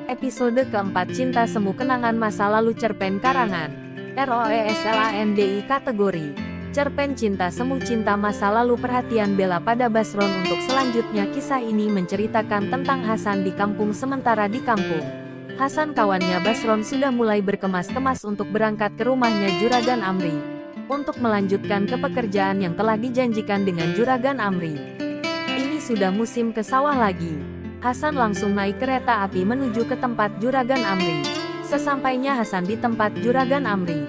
Episode keempat Cinta Semu Kenangan Masa Lalu Cerpen karangan ROESLANDI kategori Cerpen Cinta Semu Cinta Masa Lalu. Perhatian Bella pada Basron. Untuk selanjutnya kisah ini menceritakan tentang Hasan di kampung. Sementara di kampung, Hasan kawannya Basron sudah mulai berkemas-kemas untuk berangkat ke rumahnya Juragan Amri untuk melanjutkan ke pekerjaan yang telah dijanjikan dengan Juragan Amri. Ini sudah musim ke sawah lagi. Hasan langsung naik kereta api menuju ke tempat Juragan Amri. Sesampainya Hasan di tempat Juragan Amri,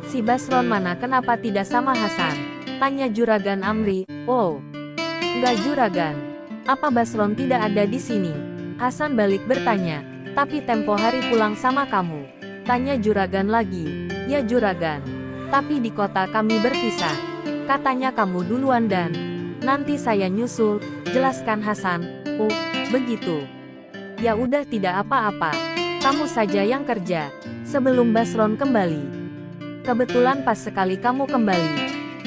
"Si Basron mana, kenapa tidak sama Hasan?" tanya Juragan Amri. "Oh, enggak Juragan. Apa Basron tidak ada di sini?" Hasan balik bertanya. "Tapi tempo hari pulang sama kamu?" tanya Juragan lagi. "Ya Juragan. Tapi di kota kami berpisah. Katanya kamu duluan dan nanti saya nyusul," jelaskan Hasan. "Oh, begitu. Ya udah tidak apa-apa. Kamu saja yang kerja sebelum Basron kembali. Kebetulan pas sekali kamu kembali.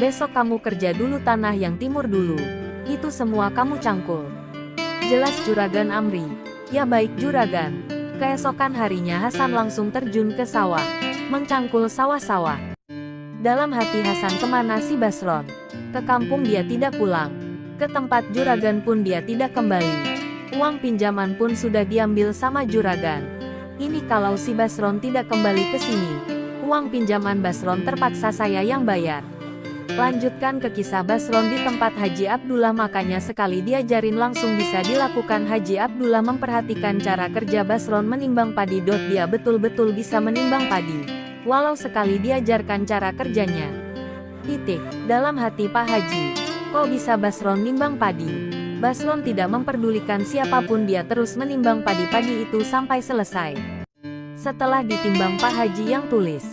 Besok kamu kerja dulu tanah yang timur dulu. Itu semua kamu cangkul," jelas Juragan Amri. "Ya baik Juragan." Keesokan harinya Hasan langsung terjun ke sawah, mencangkul sawah-sawah. Dalam hati Hasan, kemana si Basron? Ke kampung dia tidak pulang. Ke tempat Juragan pun dia tidak kembali. Uang pinjaman pun sudah diambil sama Juragan. Ini kalau si Basron tidak kembali ke sini, uang pinjaman Basron terpaksa saya yang bayar. Lanjutkan ke kisah Basron di tempat Haji Abdullah. Makanya sekali diajarin langsung bisa dilakukan. Haji Abdullah memperhatikan cara kerja Basron menimbang padi. Dia betul-betul bisa menimbang padi, walau sekali diajarkan cara kerjanya. Dalam hati Pak Haji, kok bisa Basron nimbang padi? Basron tidak memperdulikan siapapun, dia terus menimbang padi-padi itu sampai selesai. Setelah ditimbang Pak Haji yang tulis.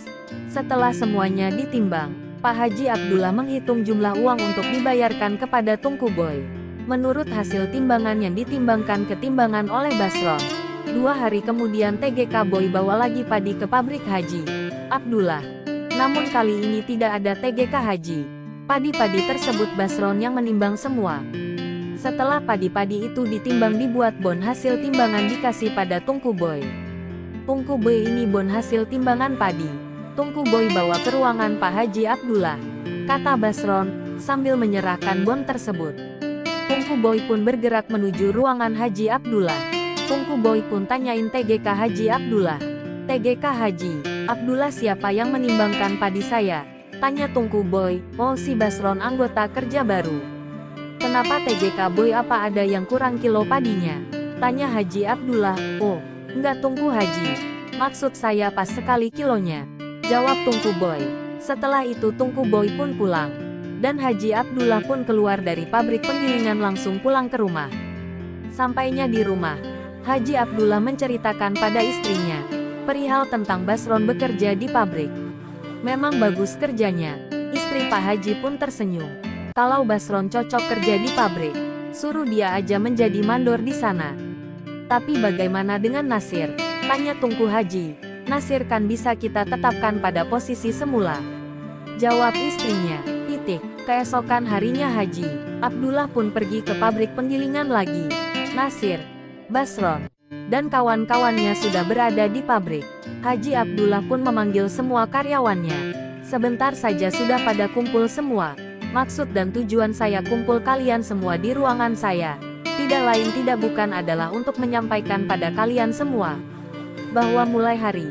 Setelah semuanya ditimbang, Pak Haji Abdullah menghitung jumlah uang untuk dibayarkan kepada Tungku Boy. Menurut hasil timbangan yang ditimbangkan ketimbangan oleh Basron, 2 hari kemudian TGK Boy bawa lagi padi ke pabrik Haji Abdullah. Namun kali ini tidak ada TGK Haji. Padi-padi tersebut Basron yang menimbang semua. Setelah padi-padi itu ditimbang, dibuat bon hasil timbangan dikasih pada Tungku Boy. Tungku Boy ini bon hasil timbangan padi. Tungku Boy bawa ke ruangan Pak Haji Abdullah, kata Basron, sambil menyerahkan bon tersebut. Tungku Boy pun bergerak menuju ruangan Haji Abdullah. Tungku Boy pun tanyain TGK Haji Abdullah. "TGK Haji Abdullah, siapa yang menimbangkan padi saya?" tanya Tungku Boy. "Oh, si Basron, anggota kerja baru." "Kenapa TGK Boy, apa ada yang kurang kilo padinya?" tanya Haji Abdullah. "Oh, enggak Tungku Haji. Maksud saya pas sekali kilonya," jawab Tungku Boy. Setelah itu Tungku Boy pun pulang. Dan Haji Abdullah pun keluar dari pabrik penggilingan langsung pulang ke rumah. Sampainya di rumah, Haji Abdullah menceritakan pada istrinya perihal tentang Basron bekerja di pabrik. Memang bagus kerjanya. Istri Pak Haji pun tersenyum. Kalau Basron cocok kerja di pabrik, suruh dia aja menjadi mandor di sana. "Tapi bagaimana dengan Nasir?" tanya Tungku Haji. "Nasir kan bisa kita tetapkan pada posisi semula," jawab istrinya. Keesokan harinya Haji Abdullah pun pergi ke pabrik penggilingan lagi. Nasir, Basron, dan kawan-kawannya sudah berada di pabrik. Haji Abdullah pun memanggil semua karyawannya. "Sebentar saja sudah pada kumpul semua. Maksud dan tujuan saya kumpul kalian semua di ruangan saya, tidak lain tidak bukan adalah untuk menyampaikan pada kalian semua bahwa mulai hari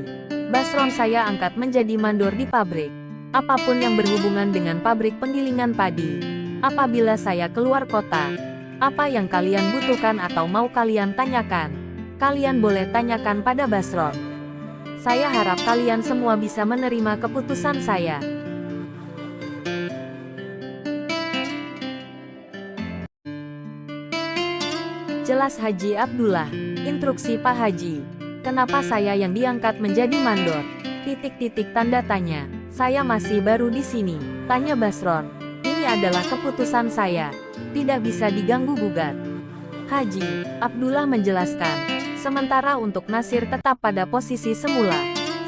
Basron saya angkat menjadi mandor di pabrik. Apapun yang berhubungan dengan pabrik penggilingan padi. Apabila saya keluar kota, apa yang kalian butuhkan atau mau kalian tanyakan, kalian boleh tanyakan pada Basron. Saya harap kalian semua bisa menerima keputusan saya." Jelas Haji Abdullah. Instruksi Pak Haji. "Kenapa saya yang diangkat menjadi mandor?" Tanda tanya. "Saya masih baru di sini," tanya Basron. "Ini adalah keputusan saya. Tidak bisa diganggu-gugat." Haji Abdullah menjelaskan. Sementara untuk Nasir tetap pada posisi semula.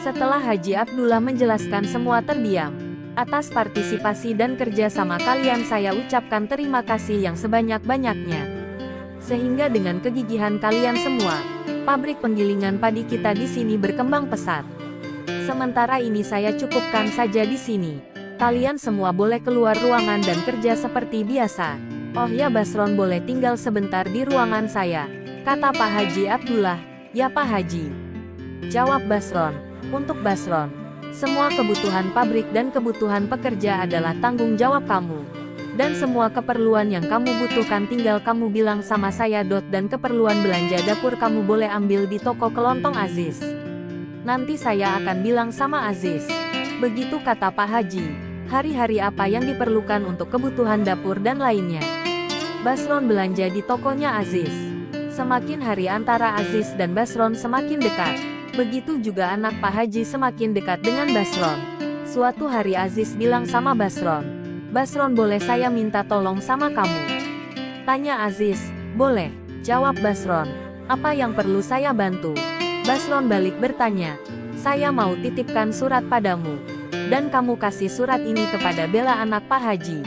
Setelah Haji Abdullah menjelaskan, semua terdiam. "Atas partisipasi dan kerjasama kalian saya ucapkan terima kasih yang sebanyak-banyaknya. Sehingga dengan kegigihan kalian semua, Pabrik penggilingan padi kita di sini berkembang pesat. Sementara ini saya cukupkan saja di sini. Kalian semua boleh keluar ruangan dan kerja seperti biasa. Oh ya, Basron boleh tinggal sebentar di ruangan saya, kata Pak Haji Abdullah. Ya Pak Haji, jawab Basron. Untuk Basron, semua kebutuhan pabrik dan kebutuhan pekerja adalah tanggung jawab kamu. Dan semua keperluan yang kamu butuhkan tinggal kamu bilang sama saya. Dan keperluan belanja dapur kamu boleh ambil di toko kelontong Aziz. Nanti saya akan bilang sama Aziz. Begitu kata Pak Haji. Hari-hari apa yang diperlukan untuk kebutuhan dapur dan lainnya. Basron belanja di tokonya Aziz. Semakin hari antara Aziz dan Basron semakin dekat. Begitu juga anak Pak Haji semakin dekat dengan Basron. Suatu hari Aziz bilang sama Basron, "Basron, boleh saya minta tolong sama kamu?" Tanya Aziz. "Boleh," jawab Basron. "Apa yang perlu saya bantu?" Basron balik bertanya, "Saya mau titipkan surat padamu. Dan kamu kasih surat ini kepada Bella anak Pak Haji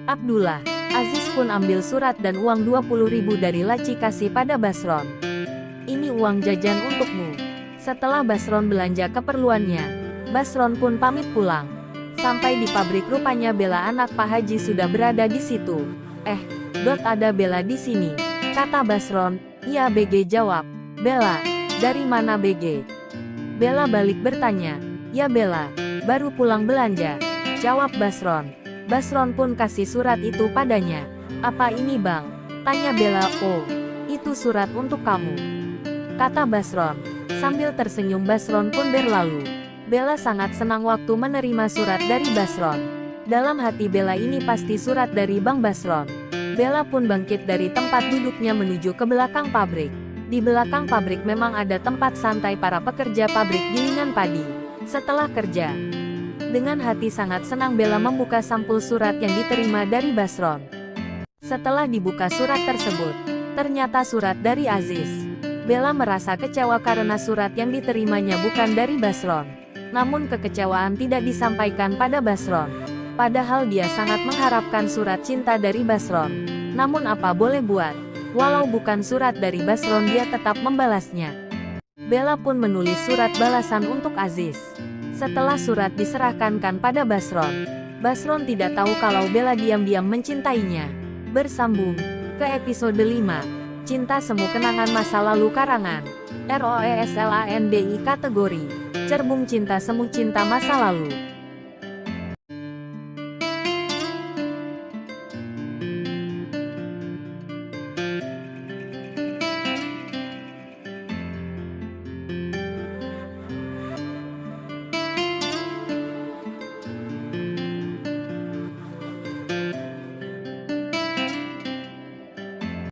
Abdullah." Aziz pun ambil surat dan uang 20.000 dari laci kasih pada Basron. "Ini uang jajan untukmu." Setelah Basron belanja keperluannya, Basron pun pamit pulang. Sampai di pabrik rupanya Bella anak Pak Haji sudah berada di situ. Ada Bella di sini," kata Basron. "Iya BG," jawab Bella. "Dari mana BG?" Bella balik bertanya. "Ya Bella, baru pulang belanja," jawab Basron. Basron pun kasih surat itu padanya. "Apa ini Bang?" tanya Bella. "Oh, itu surat untuk kamu," kata Basron. Sambil tersenyum Basron pun berlalu. Bella sangat senang waktu menerima surat dari Basron. Dalam hati Bella, ini pasti surat dari Bang Basron. Bella pun bangkit dari tempat duduknya menuju ke belakang pabrik. Di belakang pabrik memang ada tempat santai para pekerja pabrik gilingan padi. Setelah kerja, dengan hati sangat senang Bella membuka sampul surat yang diterima dari Basron. Setelah dibuka surat tersebut, ternyata surat dari Aziz. Bella merasa kecewa karena surat yang diterimanya bukan dari Basron. Namun kekecewaan tidak disampaikan pada Basron. Padahal dia sangat mengharapkan surat cinta dari Basron. Namun apa boleh buat, walau bukan surat dari Basron dia tetap membalasnya. Bella pun menulis surat balasan untuk Aziz. Setelah surat diserahkan pada Basron, Basron tidak tahu kalau Bella diam-diam mencintainya. Bersambung ke episode 5. Cinta Semu Kenangan Masa Lalu karangan ROESLANDI kategori Cerbung Cinta Semu Cinta Masa Lalu.